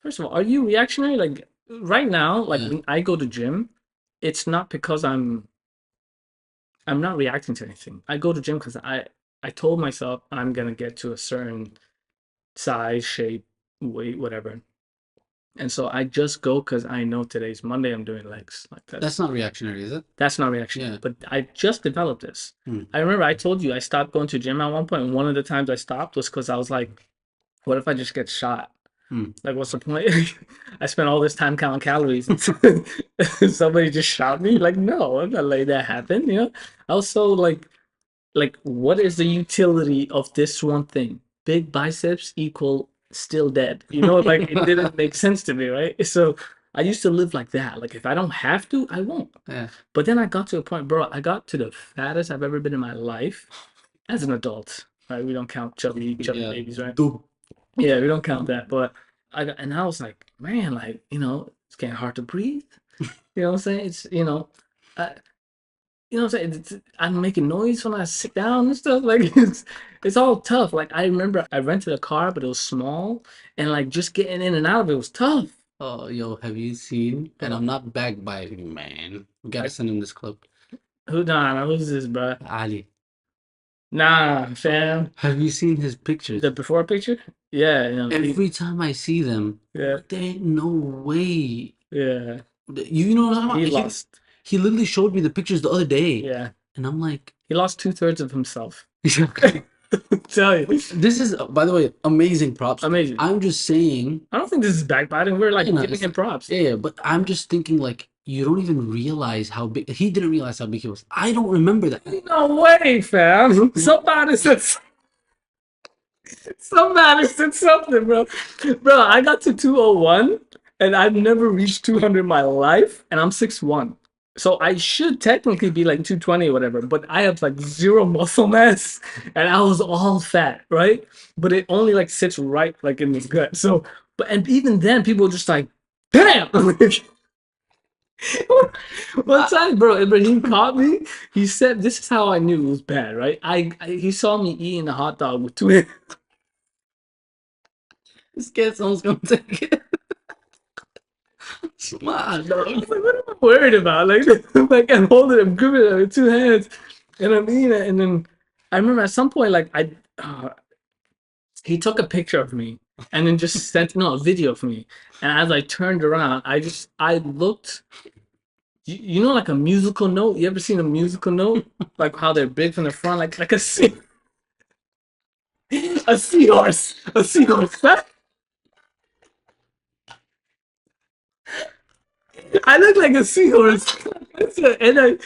First of all, are you reactionary? Like right now, like Yeah. when I go to gym, it's not because I'm not reacting to anything. I go to gym because I told myself I'm gonna get to a certain size, shape, weight, whatever. And so I just go because I know today's Monday, I'm doing legs. Like That's not reactionary, is it? that's not reactionary. Yeah. But I just developed this. Hmm. I remember I told you I stopped going to gym at one point, and one of the times I stopped was because I was like, what if I just get shot? Hmm. Like, what's the point? I spent all this time counting calories and somebody just shot me. Like, no, I'm not letting that happen. I was so like, what is the utility of this one thing? Big biceps equal still dead. Like it didn't make sense to me, right? So I used to live like that. Like, if I don't have to, I won't. Yeah. But then I got to a point, bro. I got to the fattest I've ever been in my life as an adult. Right? We don't count chubby Yeah. babies, right? Do. Yeah, we don't count that. But and I was like, man, like, it's getting hard to breathe. You know what I'm saying? I, what I'm saying? I'm making noise when I sit down and stuff. Like it's all tough. Like I remember I rented a car, but it was small, and like just getting in and out of it was tough. Oh, yo, have you seen? And Oh, I'm not backbiting, man. We gotta like send him this clip. who's this, bro? Ali. Nah, fam. Have you seen his pictures? The before picture? Yeah, Every time I see them, I'm yeah, like, there ain't no way. yeah. You know what I'm He talking about? lost. He literally showed me the pictures the other day, Yeah, and I'm like, he lost 2/3 of himself. Tell you, this is, by the way, amazing props. amazing. I'm just saying, I don't think this is backbiting. We're you like know, giving him props. yeah, yeah, but I'm just thinking like you don't even realize how big he didn't realize how big he was. I don't remember that. No way, fam. Somebody said something, bro. Bro, I got to 201 and I've never reached 200 in my life, and I'm 6'1". So I should technically be like 220 or whatever, but I have like zero muscle mass and I was all fat, right? But it only like sits right like in this gut. So, but and even then people were just like, damn. One I, time, bro, Ibrahim caught me. He said, "This is how I knew it was bad, right? He saw me eating a hot dog with two hands. scared someone's gonna take it. Smart, I dog. was like, what am I worried about? Like, like I'm holding it, I'm gripping it with two hands, and I'm eating it. And then I remember at some point, like he took a picture of me and then just sent no a video of me. And as I turned around, I looked. Like a musical note. You ever seen a musical note? Like how they're big from the front, like a seahorse, a seahorse. I look like a seahorse. And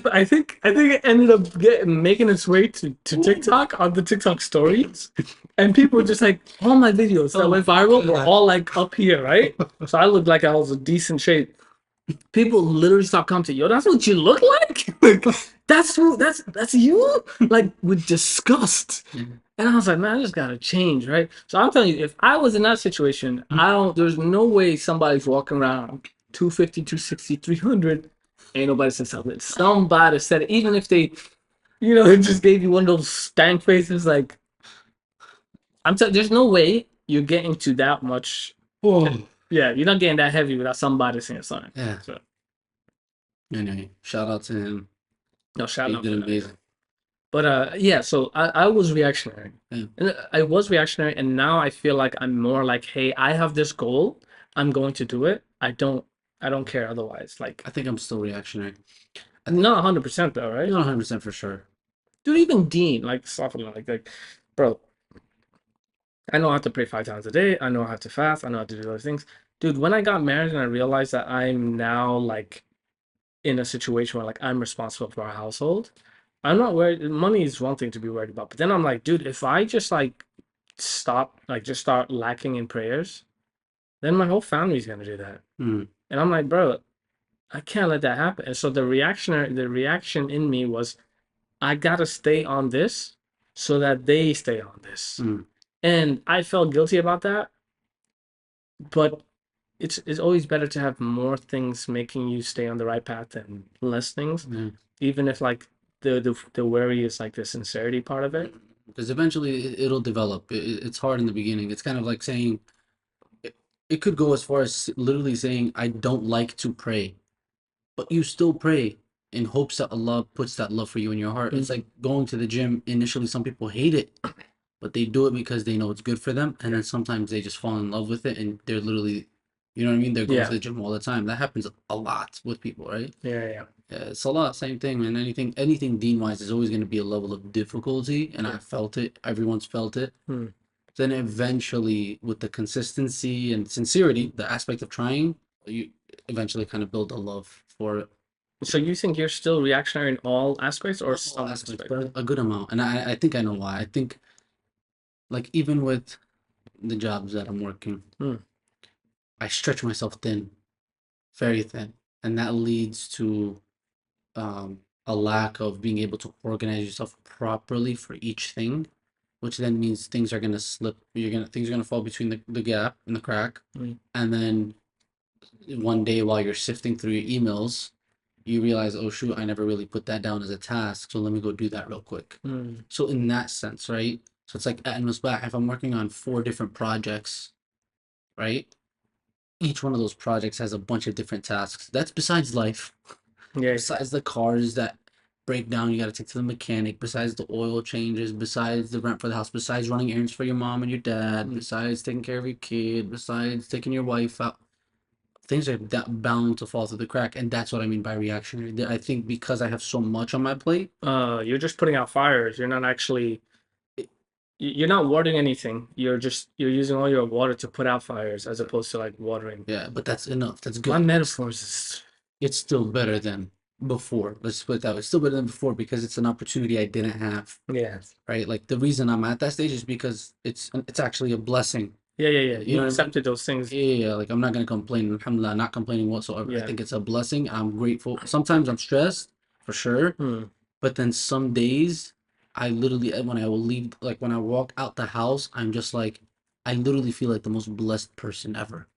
I think it ended up making its way to TikTok on the TikTok stories, and people were just like all my videos that Oh went viral were God. all like up here, right? So I looked like I was in decent shape. People literally stopped commenting, "Yo, that's what you look like? Like that's you?" Like with disgust. And I was like, man, I just gotta change, right? So I'm telling you, if I was in that situation, there's no way somebody's walking around 250, 260, 300. Ain't nobody said something. Somebody said it, even if they, it just gave you one of those stank faces. Like, there's no way you're getting to that much. Oh. Yeah, you're not getting that heavy without somebody saying something. Yeah. So, Anyway, shout out to him. no, shout He out did for that. amazing. But yeah, so I was reactionary. Yeah. And I was reactionary, and now I feel like I'm more like, hey, I have this goal. I'm going to do it. I don't care otherwise. Like I think I'm still reactionary. I think not 100% though, right? not 100% for sure. Dude, even Dean, like stuff like, bro, I know I have to pray 5 times a day. I know I have to fast. I know how to do those things. Dude, when I got married and I realized that I'm now like in a situation where like I'm responsible for our household, I'm not worried. Money is one thing to be worried about, but then I'm like, dude, if I just like stop, like just start lacking in prayers, then my whole family's gonna do that. Hmm. And I'm like, bro, I can't let that happen. And so the reaction in me was, I gotta stay on this so that they stay on this. Hmm. And I felt guilty about that, but it's always better to have more things making you stay on the right path than less things, Yeah. even if like the worry is like the sincerity part of it. Because eventually it'll develop. It's hard in the beginning. It's kind of like saying it could go as far as literally saying, I don't like to pray, but you still pray in hopes that Allah puts that love for you in your heart. It's Mhm. like going to the gym. Initially, some people hate it, but they do it because they know it's good for them. And Yeah. then sometimes they just fall in love with it and they're literally, you know what I mean? They're going to Yeah. the gym all the time. That happens a lot with people, right? Yeah. Yeah. Yeah, Salah, same thing, man. Anything deen wise is always going to be a level of difficulty, and I Yeah. felt it. Everyone's felt it. Hmm. Then eventually, with the consistency and sincerity, the aspect of trying, you eventually kind of build a love for it. So you think you're still reactionary in all aspects or Not all some aspects, aspect? but a good amount. And I think I know why. I think, like, even with the jobs that I'm working, Hmm. I stretch myself thin, very thin, and that leads to a lack of being able to organize yourself properly for each thing, which then means things are gonna slip. Things are gonna fall between the gap and the crack, Hmm. and then one day while you're sifting through your emails, you realize, oh shoot, I never really put that down as a task, so let me go do that real quick. Hmm. So in that sense, right? So it's like at Musbah, if I'm working on 4 different projects, right? Each one of those projects has a bunch of different tasks. That's besides life. Yeah. Besides the cars that break down, you got to take to the mechanic. Besides the oil changes, besides the rent for the house, besides running errands for your mom and your dad, Hmm. besides taking care of your kid, besides taking your wife out, things are that bound to fall through the crack, and that's what I mean by reactionary. I think because I have so much on my plate, You're just putting out fires. You're not actually it, you're not watering anything. You're using all your water to put out fires as opposed to like watering. yeah, but that's enough. That's My good. metaphors is It's still better than before. Let's put it that way. It's still better than before because it's an opportunity I didn't have. yeah. Right? Like the reason I'm at that stage is because it's actually a blessing. Yeah, yeah, yeah. You You know what I mean? accepted those things. Yeah, yeah, yeah, like I'm not gonna complain. Alhamdulillah, not complaining whatsoever. I Yeah. think it's a blessing. I'm grateful. Sometimes I'm stressed for sure, Hmm. but then some days I literally when I will leave, like when I walk out the house, I'm just like I literally feel like the most blessed person ever.